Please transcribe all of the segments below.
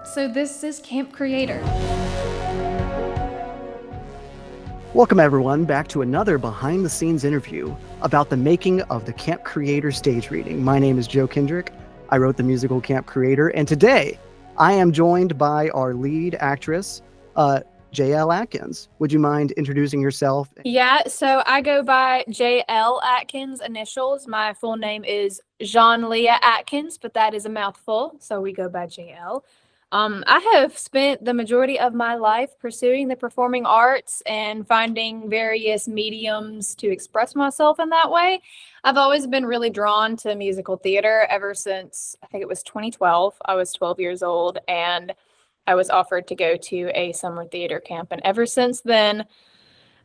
So this is Camp Creator. Welcome everyone back to another behind the scenes interview about the making of the Camp Creator stage reading. My name is Joe Kendrick. I wrote the musical Camp Creator, and today I am joined by our lead actress, JL Atkins. Would you mind introducing yourself? Yeah, so I go by JL Atkins initials. My full name is Jean Leah Atkins, but that is a mouthful, so we go by JL. I have spent the majority of my life pursuing the performing arts and finding various mediums to express myself in that way. I've always been really drawn to musical theater ever since I think it was 2012. I was 12 years old and I was offered to go to a summer theater camp. And ever since then,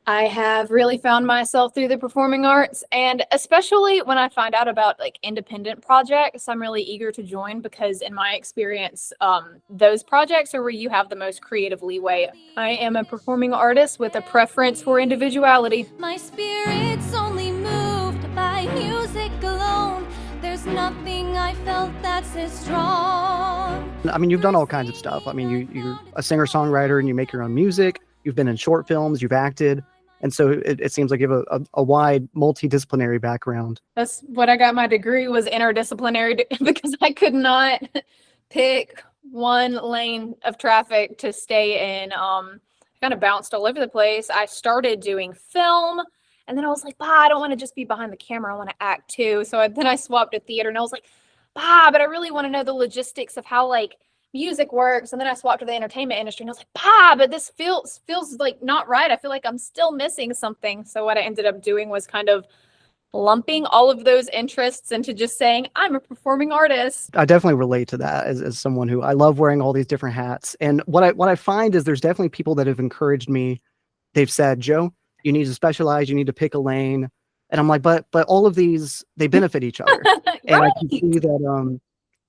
I have really found myself through the performing arts, and especially when I find out about like independent projects, I'm really eager to join because in my experience, those projects are where you have the most creative leeway. I am a performing artist with a preference for individuality. My spirit's only moved by music alone. There's nothing I felt that's as strong. I mean, you've done all kinds of stuff. I mean, you're a singer-songwriter and you make your own music. You've been in short films, you've acted. And so it seems like you have a wide multidisciplinary background. That's what I got my degree, was interdisciplinary, because I could not pick one lane of traffic to stay in. Kind of bounced all over the place. I started doing film, and then I was like, I don't want to just be behind the camera. I want to act too. So then I swapped to theater, and I was like, but I really want to know the logistics of how like music works. And then I swapped to the entertainment industry, and I was like, but this feels like not right. I feel like I'm still missing something. So what I ended up doing was kind of lumping all of those interests into just saying, I'm a performing artist. I definitely relate to that as someone who I love wearing all these different hats. And what I find is there's definitely people that have encouraged me. They've said, Joe, you need to specialize, you need to pick a lane. And I'm like, but all of these, they benefit each other. And I can see that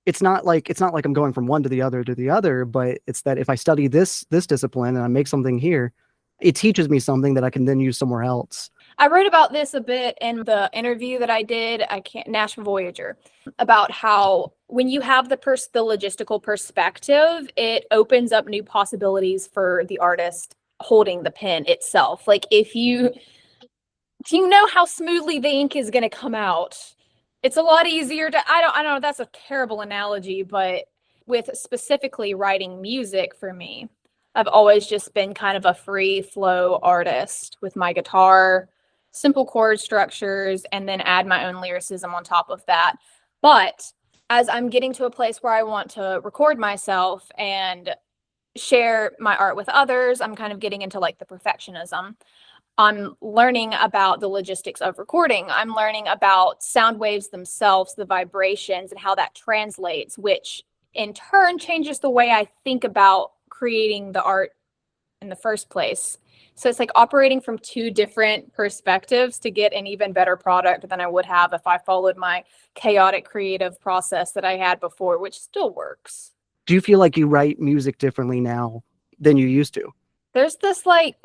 it's not like I'm going from one to the other, but it's that if I study this discipline and I make something here, it teaches me something that I can then use somewhere else. I wrote about this a bit in the interview that I did, Nashville Voyager, about how when you have the logistical perspective, it opens up new possibilities for the artist holding the pen itself. Like if you know how smoothly the ink is going to come out, it's a lot easier to, I don't know, that's a terrible analogy, but with specifically writing music for me, I've always just been kind of a free flow artist with my guitar, simple chord structures, and then add my own lyricism on top of that. But as I'm getting to a place where I want to record myself and share my art with others, I'm kind of getting into like the perfectionism. I'm learning about the logistics of recording. I'm learning about sound waves themselves, the vibrations, and how that translates, which in turn changes the way I think about creating the art in the first place. So it's like operating from two different perspectives to get an even better product than I would have if I followed my chaotic creative process that I had before, which still works. Do you feel like you write music differently now than you used to? There's this like,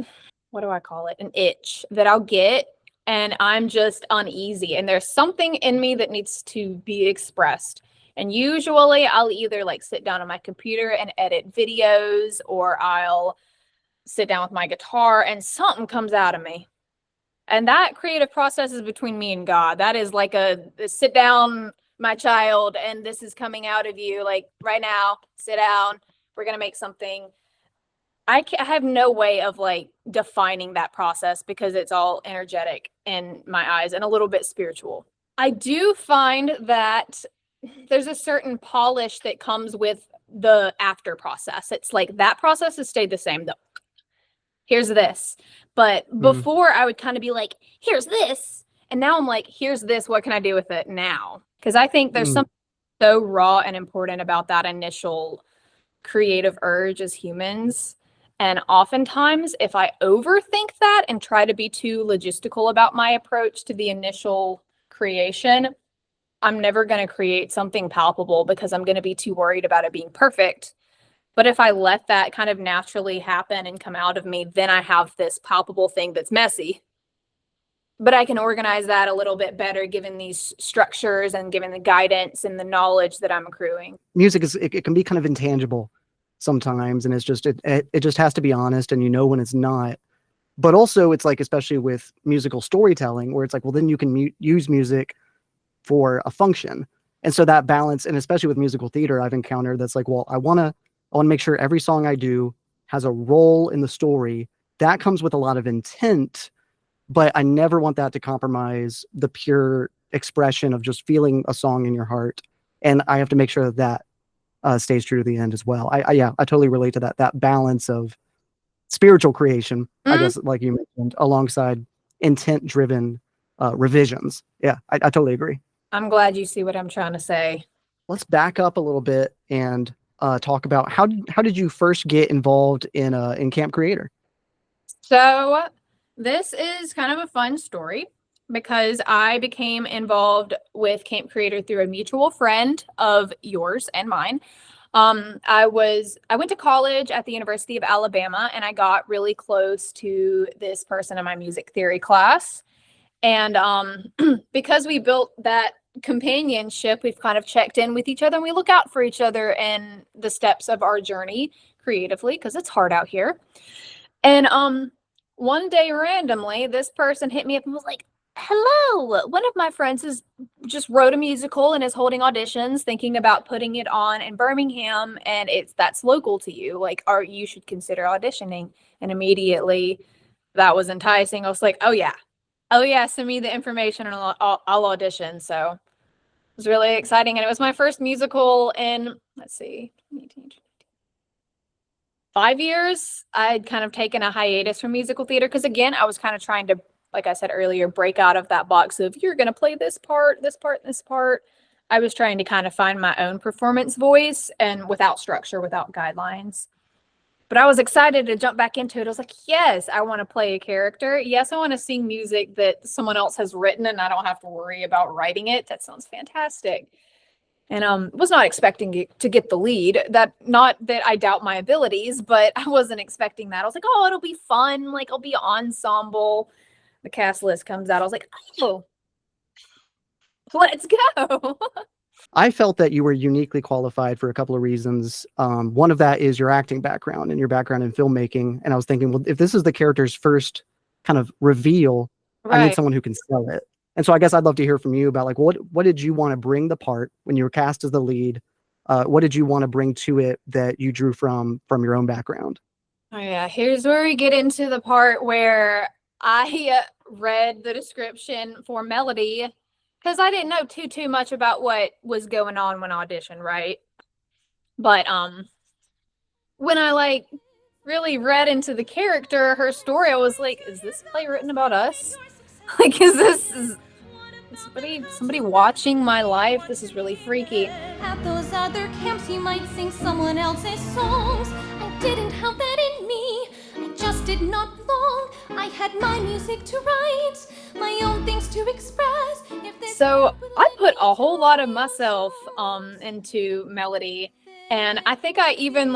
what do I call it? An itch that I'll get, and I'm just uneasy. And there's something in me that needs to be expressed. And usually I'll either like sit down on my computer and edit videos, or I'll sit down with my guitar and something comes out of me. And that creative process is between me and God. That is like a sit down, my child, and this is coming out of you. Like right now, sit down. We're going to make something. I have no way of like defining that process because it's all energetic in my eyes and a little bit spiritual. I do find that there's a certain polish that comes with the after process. It's like that process has stayed the same though. Here's this. But before I would kind of be like, here's this. And now I'm like, here's this. What can I do with it now? Because I think there's something so raw and important about that initial creative urge as humans. And oftentimes, if I overthink that and try to be too logistical about my approach to the initial creation, I'm never going to create something palpable because I'm going to be too worried about it being perfect. But if I let that kind of naturally happen and come out of me, then I have this palpable thing that's messy. But I can organize that a little bit better given these structures and given the guidance and the knowledge that I'm accruing. Music it can be kind of intangible. sometimes, and it's just it just has to be honest, and when it's not. But also, it's like, especially with musical storytelling, where it's like, well, then you can use music for a function. And so that balance, and especially with musical theater, I've encountered that's like, well, I want to make sure every song I do has a role in the story. That comes with a lot of intent, but I never want that to compromise the pure expression of just feeling a song in your heart. And I have to make sure that stays true to the end as well. I totally relate to that balance of spiritual creation, I guess, like you mentioned, alongside intent-driven revisions. Yeah, I totally agree. I'm glad you see what I'm trying to say. Let's back up a little bit and talk about how did you first get involved in Camp Creator? So this is kind of a fun story because I became involved with Camp Creator through a mutual friend of yours and mine. I went to college at the University of Alabama, and I got really close to this person in my music theory class. And because we built that companionship, we've kind of checked in with each other, and we look out for each other in the steps of our journey creatively, because it's hard out here. And one day randomly, this person hit me up and was like, hello, one of my friends has just wrote a musical and is holding auditions, thinking about putting it on in Birmingham, and that's local to you. Like, you should consider auditioning. And immediately that was enticing. I was like, oh yeah, send me the information and I'll audition. So it was really exciting. And it was my first musical in, let's see, 5 years. I'd kind of taken a hiatus from musical theater because, again, I was kind of trying to, like I said earlier, break out of that box of you're going to play this part, this part, this part. I was trying to kind of find my own performance voice, and without structure, without guidelines. But I was excited to jump back into it. I was like, yes, I want to play a character. Yes, I want to sing music that someone else has written and I don't have to worry about writing it. That sounds fantastic. And was not expecting to get the lead. Not that I doubt my abilities, but I wasn't expecting that. I was like, oh, it'll be fun. Like, I'll be ensemble. The cast list comes out. I was like, oh, let's go. I felt that you were uniquely qualified for a couple of reasons. One of that is your acting background and your background in filmmaking. And I was thinking, well, if this is the character's first kind of reveal, I need someone who can sell it. And so I guess I'd love to hear from you about, like, what did you want to bring the part when you were cast as the lead? What did you want to bring to it that you drew from your own background? Oh yeah, here's where we get into the part where I read the description for Melody because I didn't know too much about what was going on when I auditioned, right? But when I really read into the character, her story, I was like, is this play written about us? Like, is somebody watching my life? This is really freaky. At those other camps, you might sing someone else's songs. I didn't have that in me. I just did not belong. I had my music to write, my own things to express. So I put a whole lot of myself into Melody, and I think I even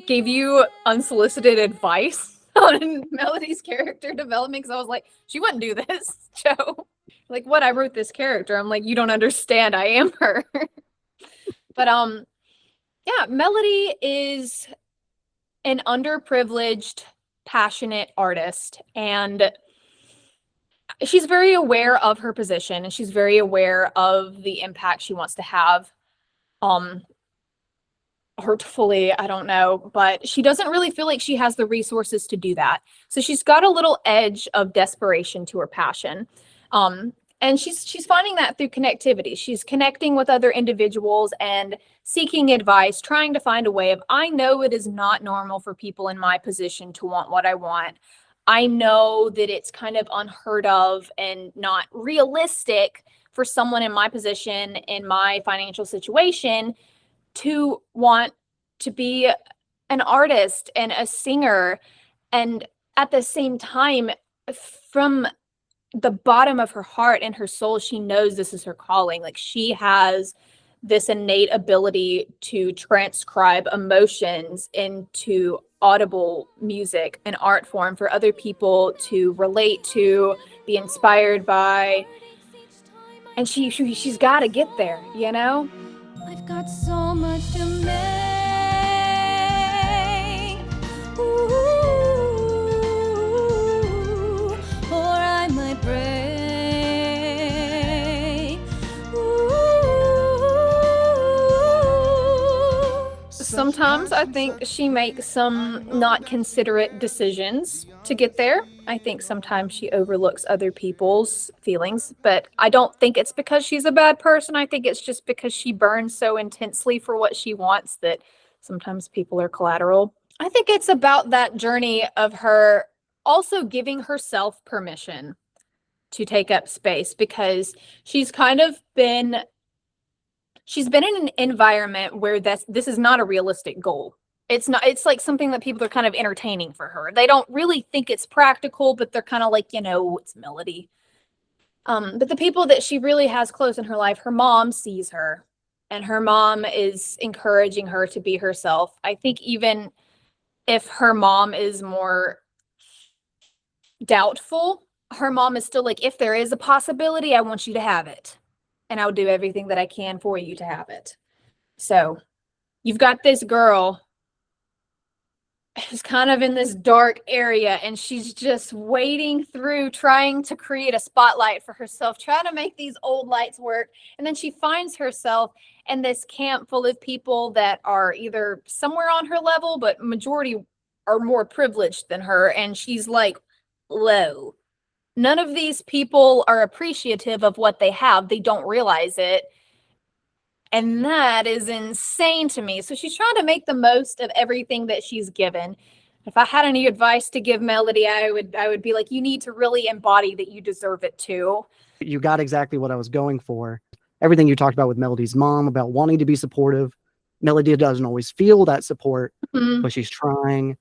gave you unsolicited advice on Melody's character development, because I was like, she wouldn't do this, Joe. Like, what, I wrote this character. I'm like, you don't understand, I am her. But yeah, Melody is an underprivileged, passionate artist, and she's very aware of her position, and she's very aware of the impact she wants to have. Hurtfully, I don't know, but she doesn't really feel like she has the resources to do that. So she's got a little edge of desperation to her passion. And she's finding that through connectivity. She's connecting with other individuals and seeking advice, trying to find a way of, I know it is not normal for people in my position to want what I want. I know that it's kind of unheard of and not realistic for someone in my position, in my financial situation, to want to be an artist and a singer. And at the same time, from the bottom of her heart and her soul, she knows this is her calling. Like, she has this innate ability to transcribe emotions into audible music and art form for other people to relate to, be inspired by. And she's got to get there, you know? I've got so much to make. Sometimes I think she makes some not considerate decisions to get there. I think sometimes she overlooks other people's feelings, but I don't think it's because she's a bad person. I think it's just because she burns so intensely for what she wants that sometimes people are collateral. I think it's about that journey of her also giving herself permission to take up space, because she's been in an environment where this is not a realistic goal. It's not, it's like something that people are kind of entertaining for her. They don't really think it's practical, but they're kind of like, it's Melody. But the people that she really has close in her life, her mom sees her, and her mom is encouraging her to be herself. I think even if her mom is more doubtful, her mom is still like, if there is a possibility, I want you to have it. And I'll do everything that I can for you to have it. So you've got this girl who's kind of in this dark area, and she's just wading through, trying to create a spotlight for herself, trying to make these old lights work. And then she finds herself in this camp full of people that are either somewhere on her level, but majority are more privileged than her. And she's like, whoa. None of these people are appreciative of what they have. They don't realize it. And that is insane to me. So she's trying to make the most of everything that she's given. If I had any advice to give Melody, I would be like, you need to really embody that you deserve it too. You got exactly what I was going for. Everything you talked about with Melody's mom, about wanting to be supportive. Melody doesn't always feel that support, but she's trying.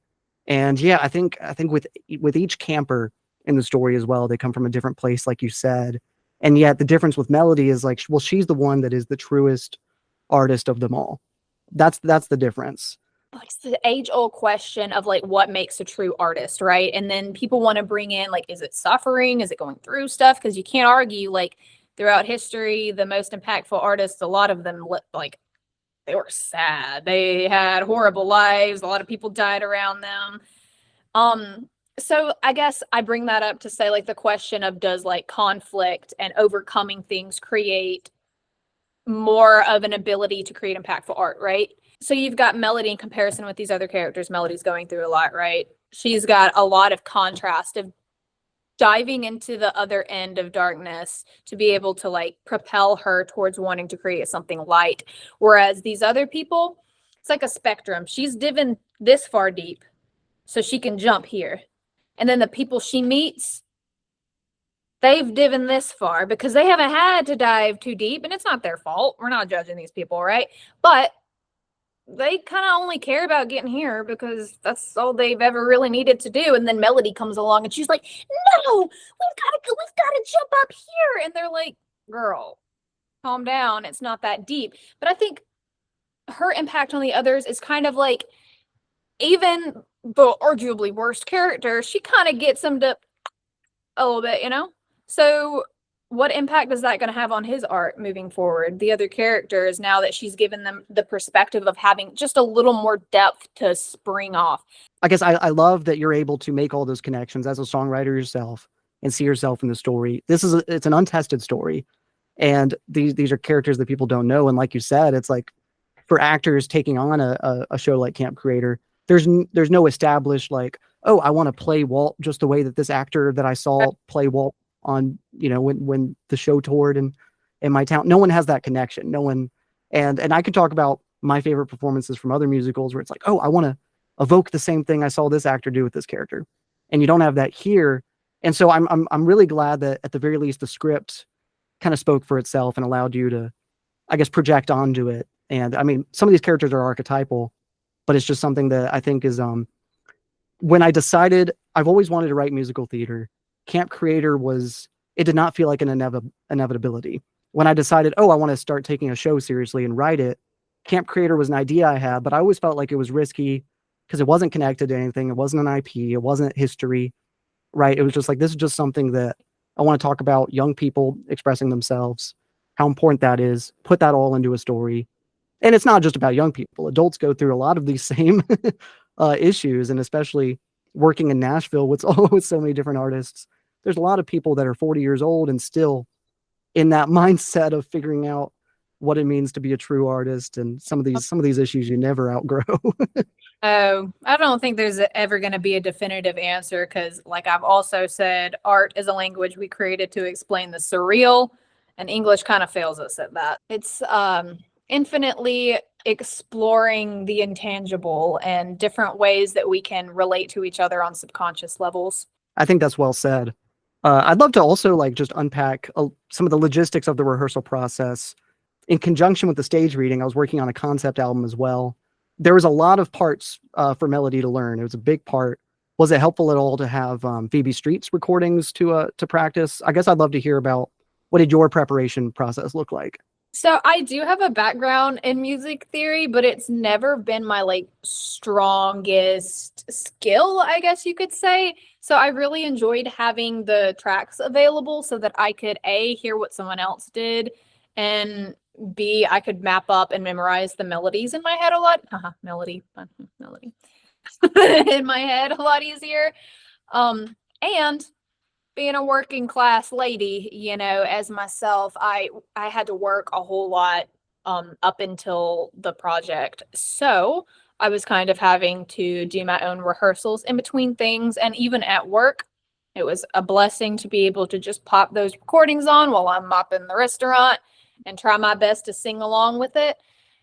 And yeah, I think with each camper in the story as well, they come from a different place, like you said. And yet the difference with Melody is like, well, she's the one that is the truest artist of them all. That's the difference. It's the age-old question of like, what makes a true artist, right? And then people want to bring in like, is it suffering? Is it going through stuff? Because you can't argue, like, throughout history, the most impactful artists, a lot of them like, they were sad. They had horrible lives. A lot of people died around them. So I guess I bring that up to say, like, the question of, does like conflict and overcoming things create more of an ability to create impactful art, right? So you've got Melody in comparison with these other characters. Melody's going through a lot, right? She's got a lot of contrast of diving into the other end of darkness to be able to like propel her towards wanting to create something light. Whereas these other people, it's like a spectrum. She's diving this far deep so she can jump here. And then the people she meets, they've divin this far because they haven't had to dive too deep, and it's not their fault. We're not judging these people, right? But they kind of only care about getting here because that's all they've ever really needed to do. And then Melody comes along and she's like, no, we've got to jump up here. And they're like, girl, calm down. It's not that deep. But I think her impact on the others is kind of like, even the arguably worst character, she kind of gets them to a little bit, So what impact is that going to have on his art moving forward? The other characters, now that she's given them the perspective of having just a little more depth to spring off. I guess I love that you're able to make all those connections as a songwriter yourself and see yourself in the story. It's an untested story. And these are characters that people don't know. And like you said, it's like for actors taking on a show like Camp Creator, there's no established like, oh, I want to play Walt just the way that this actor that I saw play Walt on, when the show toured in my town. No one has that connection. No one. And I could talk about my favorite performances from other musicals where it's like, oh, I want to evoke the same thing I saw this actor do with this character. And you don't have that here. And so I'm really glad that at the very least the script kind of spoke for itself and allowed you to, I guess, project onto it. And I mean, some of these characters are archetypal, but it's just something that I think is, when I decided, I've always wanted to write musical theater. Camp Creator it did not feel like an inevitability. When I decided, oh, I want to start taking a show seriously and write it, Camp Creator was an idea I had, but I always felt like it was risky because it wasn't connected to anything. It wasn't an IP. It wasn't history, right? It was just like, this is just something that I want to talk about, young people expressing themselves, how important that is, put that all into a story. And it's not just about young people. Adults go through a lot of these same issues, and especially working in Nashville with so many different artists. There's a lot of people that are 40 years old and still in that mindset of figuring out what it means to be a true artist, and some of these issues you never outgrow. Oh, I don't think there's ever going to be a definitive answer because, like I've also said, art is a language we created to explain the surreal, and English kind of fails us at that. It's infinitely exploring the intangible and different ways that we can relate to each other on subconscious levels. I think that's well said. I'd love to also like just unpack some of the logistics of the rehearsal process. In conjunction with the stage reading, I was working on a concept album as well. There was a lot of parts for Melody to learn. It was a big part. Was it helpful at all to have Phoebe Street's recordings to practice? I guess I'd love to hear about what did your preparation process look like? So I do have a background in music theory, but it's never been my like strongest skill, I guess you could say. So I really enjoyed having the tracks available so that I could A, hear what someone else did, and B, I could map up and memorize the melodies in my head a lot. Melody in my head a lot easier. And being a working class lady, you know, as myself, I had to work a whole lot up until the project. So I was kind of having to do my own rehearsals in between things. And even at work, it was a blessing to be able to just pop those recordings on while I'm mopping the restaurant and try my best to sing along with it.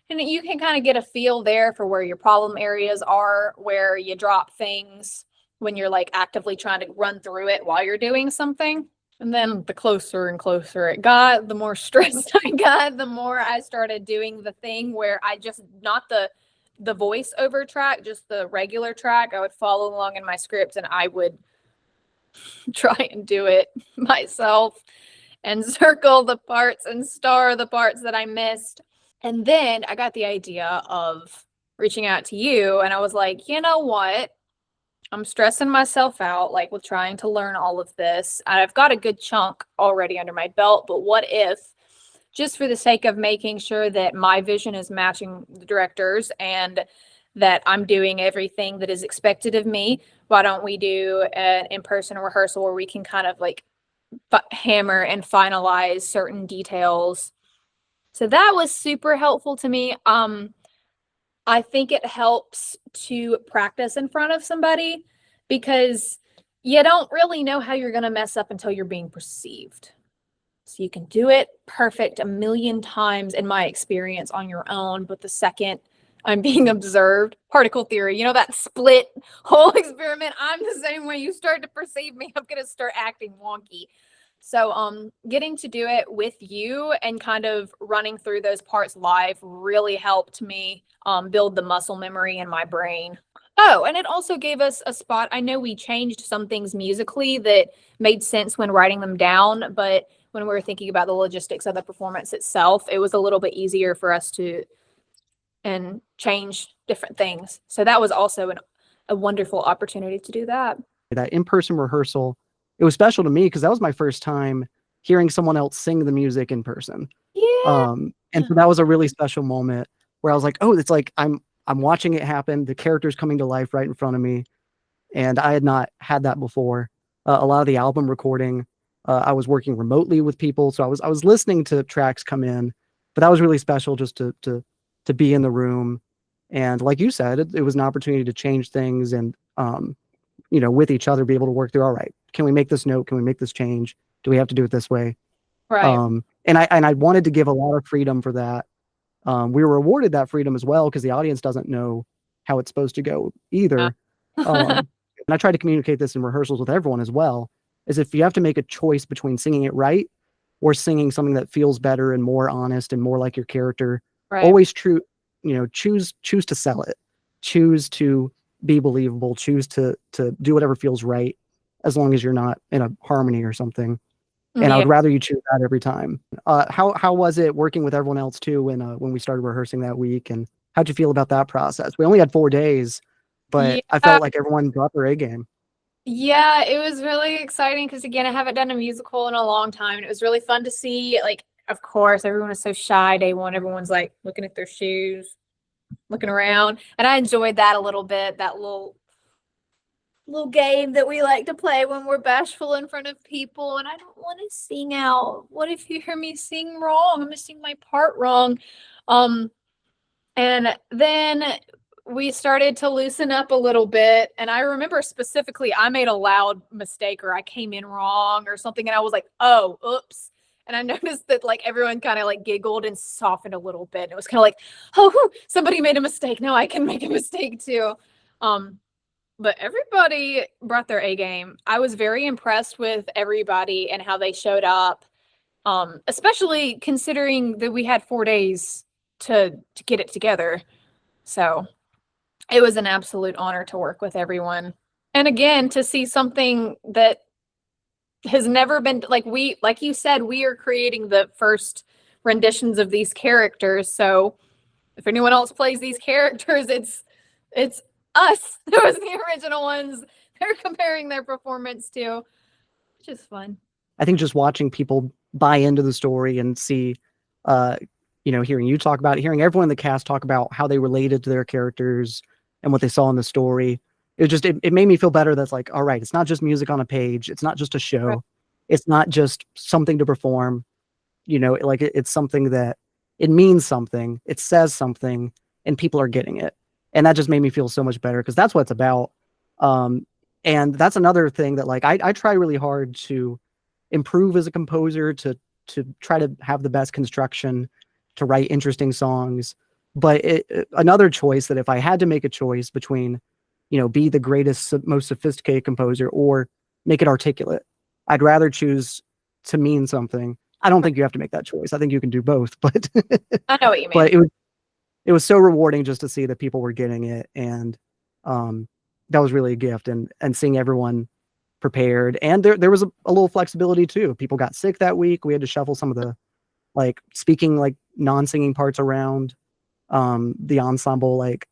And you can kind of get a feel there for where your problem areas are, where you drop things when you're like actively trying to run through it while you're doing something. And then the closer and closer it got, the more stressed I got, the more I started doing the thing where I just, not the voice over track, just the regular track. I would follow along in my script and I would try and do it myself and circle the parts and star the parts that I missed. And then I got the idea of reaching out to you and I was like, you know what? I'm stressing myself out, like with trying to learn all of this. I've got a good chunk already under my belt, but what if, just for the sake of making sure that my vision is matching the director's and that I'm doing everything that is expected of me, why don't we do an in-person rehearsal where we can kind of like hammer and finalize certain details. So that was super helpful to me. I think it helps to practice in front of somebody because you don't really know how you're going to mess up until you're being perceived. So you can do it perfect a million times in my experience on your own, but the second I'm being observed, particle theory, you know, that split whole experiment, I'm the same way. You start to perceive me, I'm going to start acting wonky. So getting to do it with you and kind of running through those parts live really helped me build the muscle memory in my brain. Oh, and it also gave us a spot. I know we changed some things musically that made sense when writing them down, but when we were thinking about the logistics of the performance itself, it was a little bit easier for us to change different things. So that was also a wonderful opportunity to do that. That in-person rehearsal, it was special to me because that was my first time hearing someone else sing the music in person. Yeah. And so that was a really special moment where I was like, oh, it's like I'm watching it happen. The character's coming to life right in front of me. And I had not had that before. A lot of the album recording, I was working remotely with people. So I was listening to tracks come in, but that was really special just to be in the room. And like you said, it was an opportunity to change things and, you know, with each other, be able to work through, all right, can we make this note? Can we make this change? Do we have to do it this way? Right. And I wanted to give a lot of freedom for that. We were awarded that freedom as well because the audience doesn't know how it's supposed to go either. And I try to communicate this in rehearsals with everyone as well, is if you have to make a choice between singing it right or singing something that feels better and more honest and more like your character, Right. always choose to sell it, choose to be believable, choose to do whatever feels right, as long as you're not in a harmony or something. And I would rather you choose that every time. How was it working with everyone else too when we started rehearsing that week? And how'd you feel about that process? We only had 4 days, but I felt like everyone brought their A game. Yeah, it was really exciting because again, I haven't done a musical in a long time. And it was really fun to see, like, of course, everyone is so shy day one. Everyone's like looking at their shoes, looking around. And I enjoyed that a little bit, that little little game that we like to play when we're bashful in front of people, and I don't want to sing out. What if you hear me sing wrong? I'm gonna sing my part wrong. And then we started to loosen up a little bit, and I remember specifically I made a loud mistake, or I came in wrong or something, and I was like, oh, oops. And I noticed that like everyone kind of like giggled and softened a little bit. It was kind of like, oh, whew, somebody made a mistake, now I can make a mistake too. But everybody brought their A game. I was very impressed with everybody and how they showed up, especially considering that we had 4 days to get it together. So it was an absolute honor to work with everyone. And again, to see something that has never been like you said, we are creating the first renditions of these characters. So if anyone else plays these characters, it's us. It was the original ones they're comparing their performance to, which is fun. I think just watching people buy into the story and see, hearing you talk about it, hearing everyone in the cast talk about how they related to their characters and what they saw in the story, it made me feel better. That's like, all right, it's not just music on a page. It's not just a show. Right. It's not just something to perform. It's something that it means something. It says something, and people are getting it. And that just made me feel so much better, because that's what it's about. And that's another thing that like I try really hard to improve as a composer, to try to have the best construction, to write interesting songs. But another choice that if I had to make a choice between, be the greatest, most sophisticated composer or make it articulate, I'd rather choose to mean something. I don't think you have to make that choice. I think you can do both, but I know what you mean. But it was so rewarding just to see that people were getting it, and that was really a gift. And seeing everyone prepared, and there was a little flexibility too. People got sick that week. We had to shuffle some of the like speaking, like non-singing parts around the ensemble. Like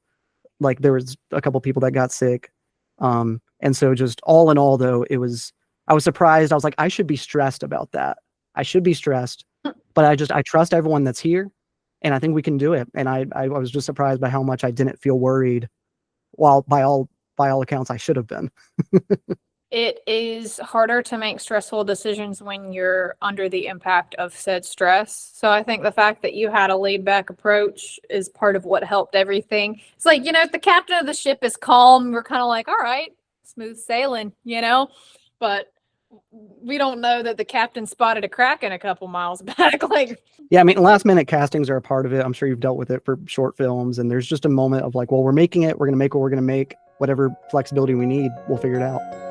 there was a couple people that got sick, and so just all in all, though, I was surprised. I was like, I should be stressed about that. I should be stressed, but I trust everyone that's here, and I think we can do it. And I was just surprised by how much I didn't feel worried, while by all accounts I should have been. It is harder to make stressful decisions when you're under the impact of said stress. So I think the fact that you had a laid back approach is part of what helped everything. It's like, if the captain of the ship is calm, we're kind of like, all right, smooth sailing, but we don't know that the captain spotted a kraken a couple miles back. Yeah, I mean, last minute castings are a part of it. I'm sure you've dealt with it for short films, and there's just a moment of like, well, we're making it, we're going to make what we're going to make, whatever flexibility we need, we'll figure it out.